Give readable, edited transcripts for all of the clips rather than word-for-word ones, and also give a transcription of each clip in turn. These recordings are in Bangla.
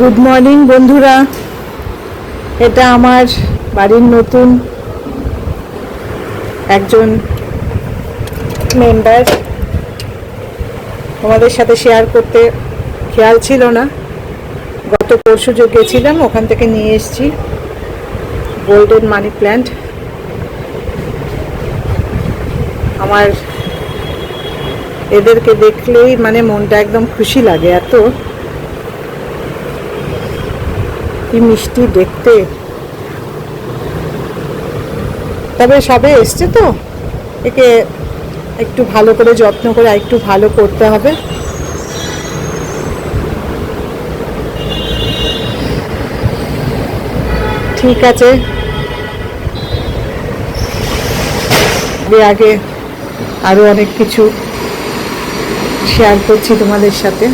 গুড মর্নিং বন্ধুরা, এটা আমার বাড়ির নতুন একজন মেম্বার। তোমাদের সাথে শেয়ার করতে খেয়াল ছিল না, গত পরশু যে গেছিলাম ওখান থেকে নিয়ে এসেছি গোল্ডেন মানি প্ল্যান্ট। আমার এদেরকে দেখলেই মানে মনটা একদম খুশি লাগে, এত কি মিষ্টি দেখতে। তবে সবে এসছে তো, একে একটু ভালো করে যত্ন করে একটু ভালো করতে হবে। ঠিক আছে, আগে আরো অনেক কিছু শেয়ার করছি তোমাদের সাথে।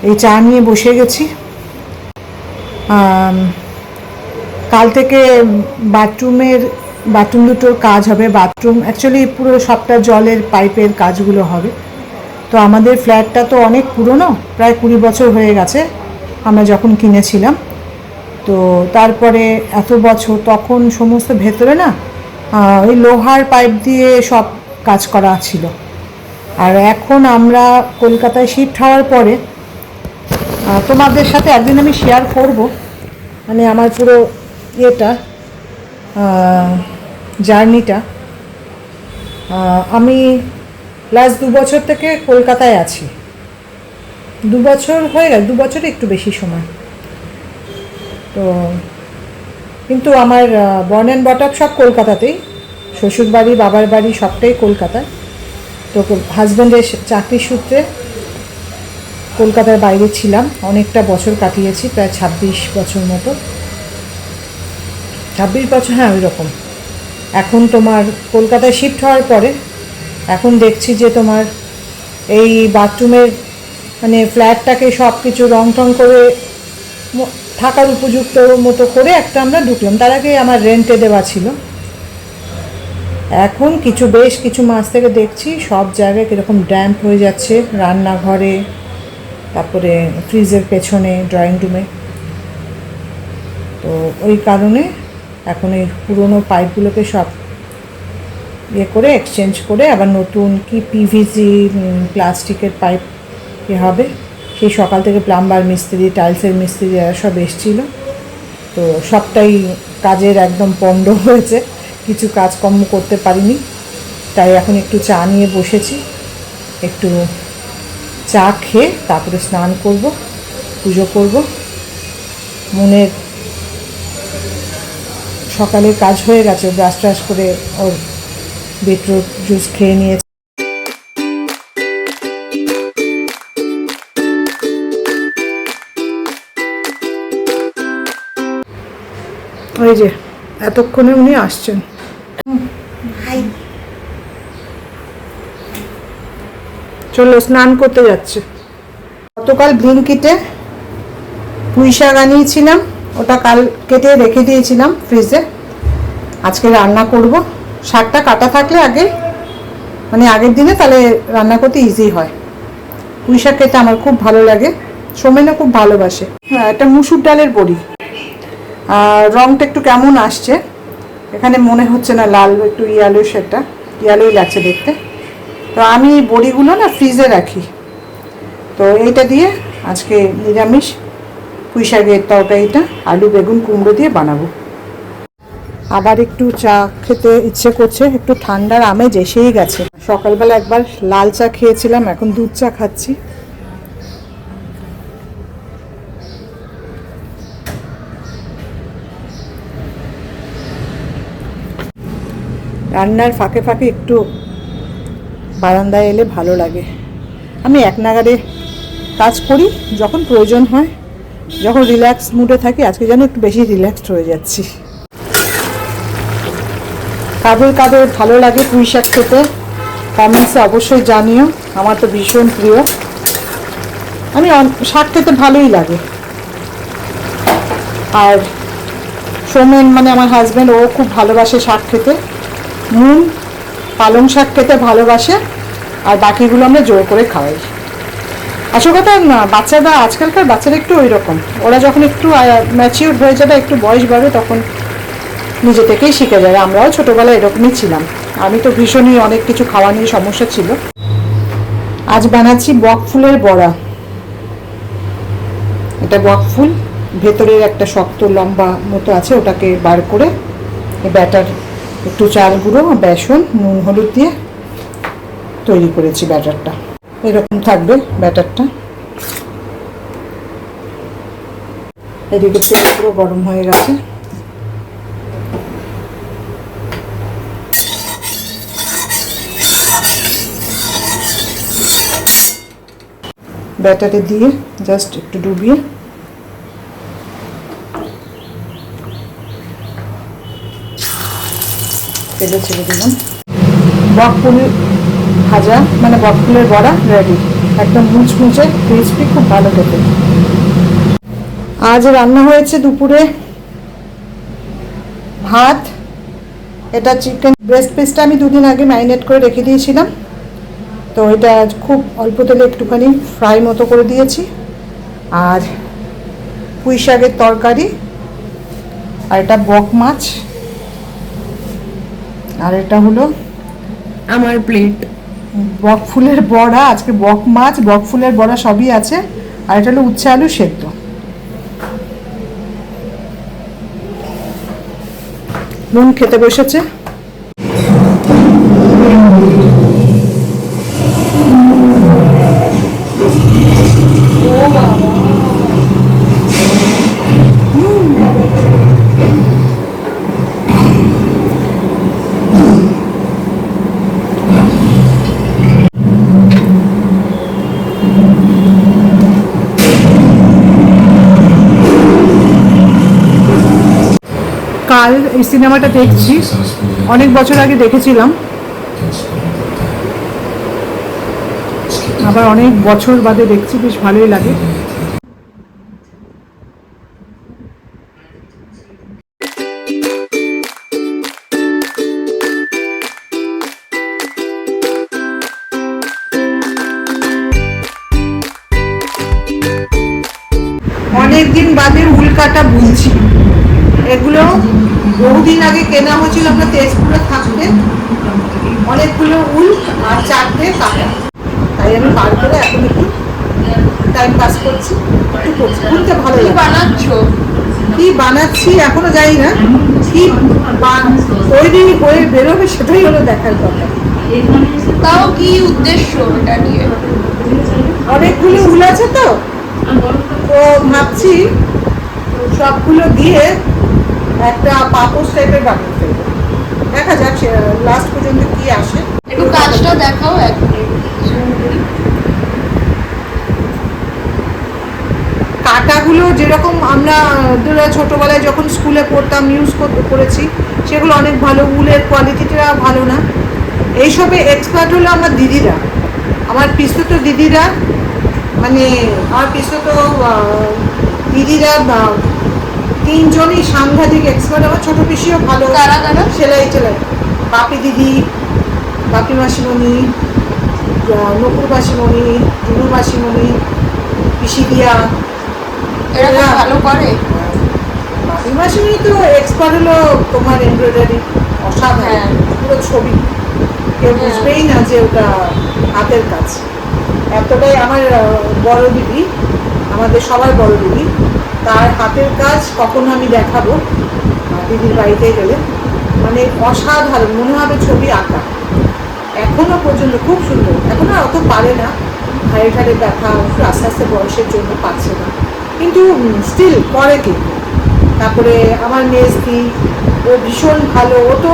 এই চা নিয়ে বসে গেছি। কাল থেকে বাথরুম দুটোর কাজ হবে। বাথরুম অ্যাকচুয়ালি পুরো সবটা জলের পাইপের কাজগুলো হবে। তো আমাদের ফ্ল্যাটটা তো অনেক পুরনো, প্রায় 20 বছর হয়ে গেছে আমরা যখন কিনেছিলাম। তো তারপরে এত বছর তখন সমস্ত ভেতরে না ওই লোহার পাইপ দিয়ে সব কাজ করা ছিল। আর এখন আমরা কলকাতায় শিফট হওয়ার পরে তোমাদের সাথে একদিন আমি শেয়ার করব, মানে আমার পুরো ইয়েটা জার্নিটা। আমি লাস্ট 2 বছর থেকে কলকাতায় আছি। 2 বছর হয়ে গেল, 2 বছরে একটু বেশি সময়। তো কিন্তু আমার বর্ন অ্যান্ড বট আপ সব কলকাতাতেই, শ্বশুরবাড়ি বাবার বাড়ি সবটাই কলকাতায়। তো হাজব্যান্ডের চাকরির সূত্রে কলকাতার বাইরে ছিলাম, অনেকটা বছর কাটিয়েছি, প্রায় 26 বছর মতো, 26 বছর, হ্যাঁ ওই রকম। এখন তোমার কলকাতায় শিফট হওয়ার পরে এখন দেখছি যে তোমার এই বাথরুমের মানে ফ্ল্যাটটাকে সব কিছু রং টং করে থাকার উপযুক্ত মতো করে একটা আমরা ঢুকলাম। তার আগে আমার রেন্টে দেওয়া ছিল। এখন বেশ কিছু মাস থেকে দেখছি সব জায়গায় কীরকম ড্যাম্প হয়ে যাচ্ছে, রান্নাঘরে, তারপরে ফ্রিজের পেছনে, ড্রয়িং রুমে। তো ওই কারণে এখন এই পুরনো পাইপগুলোকে সব ইয়ে করে এক্সচেঞ্জ করে আবার নতুন কি পিভিসি প্লাস্টিকের পাইপ হবে। সেই সকাল থেকে প্লাম্বার মিস্ত্রি, টাইলসের মিস্ত্রি এরা সব এসেছিলো। তো সবটাই কাজের একদম পণ্ড হয়েছে, কিছু কাজকর্ম করতে পারিনি। তাই এখন একটু চা নিয়ে বসেছি, একটু চা খেয়ে তারপরে স্নান করব, পুজো করব। মনের সকালের কাজ হয়ে গেছে, ব্রাশ ট্রাশ করে ওর বিটরুট জুস খেয়ে নিয়েছে। ওই যে এতক্ষণে উনি আসছেন। চলো, স্নান করতে যাচ্ছে। গতকাল ব্লিঙ্কিটে পুঁই শাক আনিয়েছিলাম, ওটা কাল কেটে রেখে দিয়েছিলাম ফ্রিজে। আজকে রান্না করব। শাকটা কাটা থাকলে আগে মানে আগের দিনে, তাহলে রান্না করতে ইজি হয়। পুঁই শাক খেতে আমার খুব ভালো লাগে, সোমেনও খুব ভালোবাসে। হ্যাঁ, এটা মুসুর ডালের বড়ি। রংটা একটু কেমন আসছে, এখানে মনে হচ্ছে না লাল, একটু ইয়ালো, সেটা ইয়ালোই লাগছে দেখতে। তো আমি বড়িগুলো না ফ্রিজে রাখি। তো এইটা দিয়ে আজকে নিরামিষ পুঁই শাকের তরকারিটা আলু বেগুন কুমড়ো দিয়ে বানাবো। আবার একটু চা খেতে ইচ্ছে করছে, একটু ঠান্ডার আমেজ এসেই গেছে। সকালবেলা একবার লাল চা খেয়েছিলাম, এখন দুধ চা খাচ্ছি। রান্নার ফাঁকে ফাঁকে একটু বারান্দায় এলে ভালো লাগে। আমি এক নাগাড়ে কাজ করি যখন প্রয়োজন হয়, যখন রিল্যাক্স মুডে থাকি। আজকে যেন একটু বেশি রিল্যাক্সড হয়ে যাচ্ছি। কাদের কাদের ভালো লাগে পুঁই শাক খেতে কমেন্টসে অবশ্যই জানিও। আমার তো ভীষণ প্রিয়, আমি শাক খেতে ভালোই লাগে। আর সোমেন মানে আমার হাজব্যান্ড, ও খুব ভালোবাসে শাক খেতে। পালং শাক খেতে ভালোবাসে, আর বাকিগুলো আমরা জোর করে খাওয়াই। আসল কথা বাচ্চারা, আজকালকার বাচ্চারা একটু ওই রকম, ওরা যখন একটু ম্যাচিউর হয়ে যাবে, একটু বয়স বাড়বে, তখন নিজে থেকেই শিখে যাবে। আমরাও ছোটোবেলায় এরকমই ছিলাম। আমি তো ভীষণই অনেক কিছু খাওয়া নিয়ে সমস্যা ছিল। আজ বানাচ্ছি বক ফুলের বড়া। এটা বক ফুল, ভেতরের একটা শক্ত লম্বা মতো আছে, ওটাকে বার করে ব্যাটার, একটু চাল গুঁড়ো, বেসন, নুন, হলুদ দিয়ে তৈরি করেছি ব্যাটারটা। এরকম থাকবে ব্যাটারটা। এদিকে তেল পুরো গরম হয়ে গেছে। ব্যাটারে দিয়ে জাস্ট একটু ডুবিয়ে তেলে ছেড়ে দিলাম। বক ফুল ভাজা, মানে বক ফুলের বড়া রেডি। একদম মুচমুচে, ক্রিসপি, খুব ভালো খেতে। আজ রান্না হয়েছে দুপুরে ভাত। এটা চিকেন ব্রেস্ট পিসটা আমি দুদিন আগে ম্যারিনেট করে রেখে দিয়েছিলাম, তো এটা খুব অল্প তেলে একটুখানি ফ্রাই মতো করে দিয়েছি। আর পুঁই শাকের তরকারি, আর এটা বক মাছ, আর এটা হলো আমার প্লেট বক ফুলের বড়া। আজকে বক মাছ, বক ফুলের বড়া সবই আছে। আর এটা হলো উচ্ছে আলু সেদ্ধ। নুন খেতে বসেছে। কাল এই সিনেমাটা দেখছি, অনেক বছর আগে দেখেছিলাম, আবার অনেক বছর বাদে দেখছি, বেশ ভালোই লাগে। অনেকদিন বাদে উল্কাটা বুনছি। এগুলো বহুদিন আগে কেনা হয়েছিল, আমরা তেজপুরে থাকতে। অনেকগুলো উল আর 4টে কাটা, তাই আমি বার করে এখন একটু টাইম পাস করছি, একটু করছি। বুনতে ভালো লাগে। বানাচ্ছো? কি বানাচ্ছি এখনো জানি না, কি তৈরি হয়ে বেরোবে সেটাই হলো দেখার কথা। তাও কি উদ্দেশ্য এটা নিয়ে? অনেকগুলো উল আছে তো ভাবছি সবগুলো দিয়ে একটা পাপোশ টাইপের বানিয়ে ফেলবো। দেখা যাক লাস্ট পর্যন্ত কি আসে। একটু কাজটা দেখাও এক মিনিট। কাটাগুলো যেরকম আমরা ছোটবেলায় যখন স্কুলে পড়তাম ইউজ করেছি, সেগুলো অনেক ভালো। উলের কোয়ালিটিটা ভালো না। এইসবে এক্সপার্ট হলো আমার দিদিরা, আমার পিসতো দিদিরা, মানে আমার পিসতো দিদিরা 3জনই সাংঘাতিক এক্সপার্ট। আমার ছোটো পিসিও ভালো সেলাই টেলাই। বাপি দিদি, বাপি মাসিমণি, নকুর মাসিমণি, জুনু মাসিমণি, পিসি দিয়া, এরা ভালো করে। বাপি মাসিমণি তো এক্সপার্ট হলো তোমার এমব্রয়ডারি, অসাধারণ। পুরো ছবি কেউ বুঝবেই না যে ওটা হাতের কাজ। এতটাই আমার বড় দিদি, আমাদের সবার বড় দিদি, তার হাতের কাজ কখনো আমি দেখাবো দিদির বাড়িতে গেলে, মানে অসাধারণ, মনে হবে ছবি আঁকা। এখনো পর্যন্ত খুব সুন্দর। এখন আর অত পারে না, ঘাড়ে ঘাড়ে ব্যথা, একটু আস্তে আস্তে বয়সের জন্য পাচ্ছে না, কিন্তু স্টিল করে। কিন্তু তারপরে আমার মেজদি, ও ভীষণ ভালো। ও তো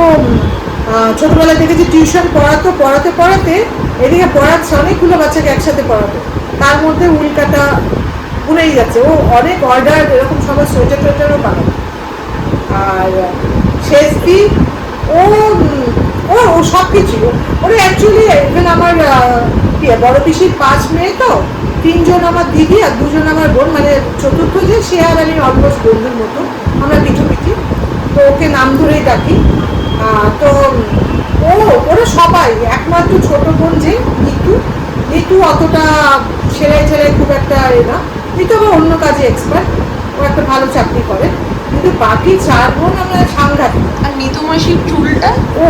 ছোটবেলায় দেখেছি টিউশন পড়াতে পড়াতে এদিকে পড়াচ্ছে, অনেকগুলো বাচ্চাকে একসাথে পড়াতো, তার মধ্যে উল কাটা ভুলেই যাচ্ছে। ও অনেক অর্ডার এরকম সবার সোয়েটার টোয়েটারও বানাবে। আর শেষদি, ও ও ও সব কিছু। ওরা অ্যাকচুয়ালি ইভেন আমার বড় পিসির 5 মেয়ে, তো 3জন আমার দিদি আর 2জন আমার বোন, মানে চতুর্থ যে সে আর আমি অলমোস্ট বন্ধুর মতো, আমরা পিঠি। তো ওকে নাম ধরেই ডাকি। তো ওরা সবাই, একমাত্র ছোট বোন যে নিতু অতটা সেলাই ছেলাই খুব একটা না, কিন্তু আবার অন্য কাজে এক্সপার্ট, ও একটা ভালো চাকরি করে। কিন্তু বাকি 4 বোন আমরা সাংঘাতিক। আর নিতু মাসির চুলটা ও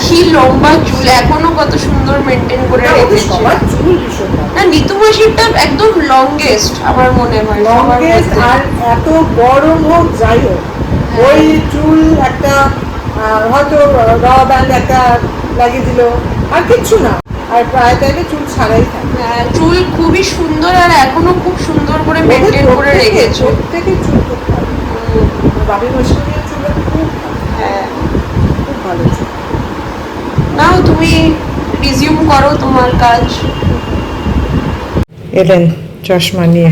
কি লম্বা চুল, এখনো কত সুন্দর মেনটেন করে রেখেছে। সবার চুল ভীষণ না নিতু মাসিরটা একদম লংগেস্ট আমার মনে হয় সবার লংগেস্ট, মধ্যে। আর এত গরম হোক যাই হোক ওই চুল একটা হয়তো রাবার ব্যান্ড একটা লাগিয়ে দিল, আর কিচ্ছু না, আর প্রায় টাইমে চুল ছাড়াই থাকে। হ্যাঁ, চুল খুবই সুন্দর আর এখনো খুব সুন্দর করে মেনটেন করে রেখেছে। প্রত্যেকের চুল খুব ভালো, বাবি মশাইয়ের চুল খুব ভালো, হ্যাঁ, খুব ভালো চুল। নাও তুমি রিজিউম করো তোমার কাজ। এলেন চশমা নিয়ে।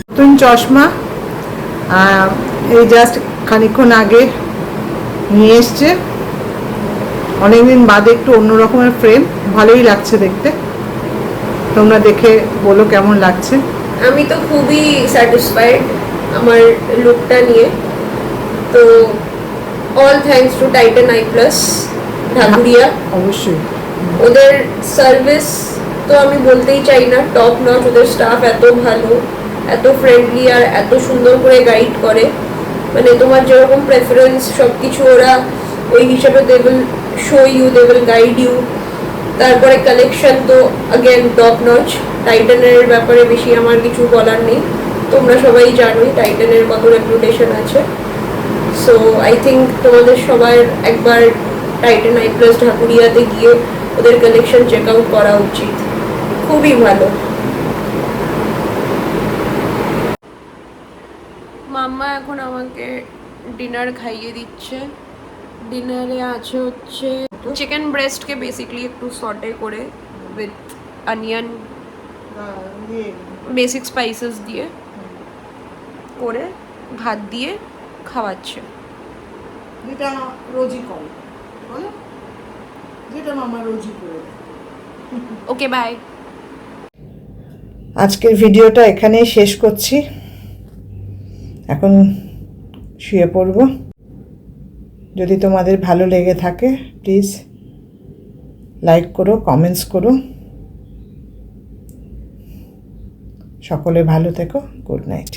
নতুন চশমা এই জাস্ট খানিকক্ষণ আগে নিয়ে এসছে, অনেকদিন বাদে একটু অন্য রকমের ফ্রেম, ভালোই লাগছে দেখতে। তোমরা দেখে বলো কেমন লাগছে। আমি তো খুবই স্যাটিসফাইড আমার লুকটা নিয়ে। তো all thanks to Titan I plus Dhakuria. অবশ্যই ওদের সার্ভিস তো আমি বলতেই চাই না, টপ নচ। ওদের স্টাফ এত ভালো, এত ফ্রেন্ডলি, আর এত সুন্দর করে গাইড করে, মানে তোমার যেরকম প্রেফারেন্স সব কিছু ওরা ওই হিসাবে they will show you, they will guide you. তারপরে কালেকশন তো অ্যাগেন টপ নচ। টাইটানের ব্যাপারে বেশি আমার কিছু বলার নেই, তোমরা সবাই জানোই টাইটানের কত রেপুটেশন আছে। সো আই থিঙ্ক তোমাদের সবার একবার টাইটান আই প্লাস ঢাকুরিয়াতে গিয়ে ওদের কালেকশন চেক আউট করা উচিত, খুবই ভালো। মাম্মা এখন আমাকে ডিনার খাইয়ে দিচ্ছে। ডিনারে আছে হচ্ছে চিকেন ব্রেস্টকে বেসিকলি একটু সটে করে উইথ অনিয়ন, বেসিক স্পাইসেস দিয়ে করে ভাত দিয়ে খাওয়াচ্ছে। যেটা রোজই করে, বলো যেটা মামা রোজই করে। Okay bye. আজকের ভিডিওটা এখানেই শেষ করছি, এখন শুয়ে পড়ব। যদি তোমাদের ভালো লেগে থাকে প্লিজ লাইক করো, কমেন্টস করো। সকলে ভালো থেকো, গুড নাইট।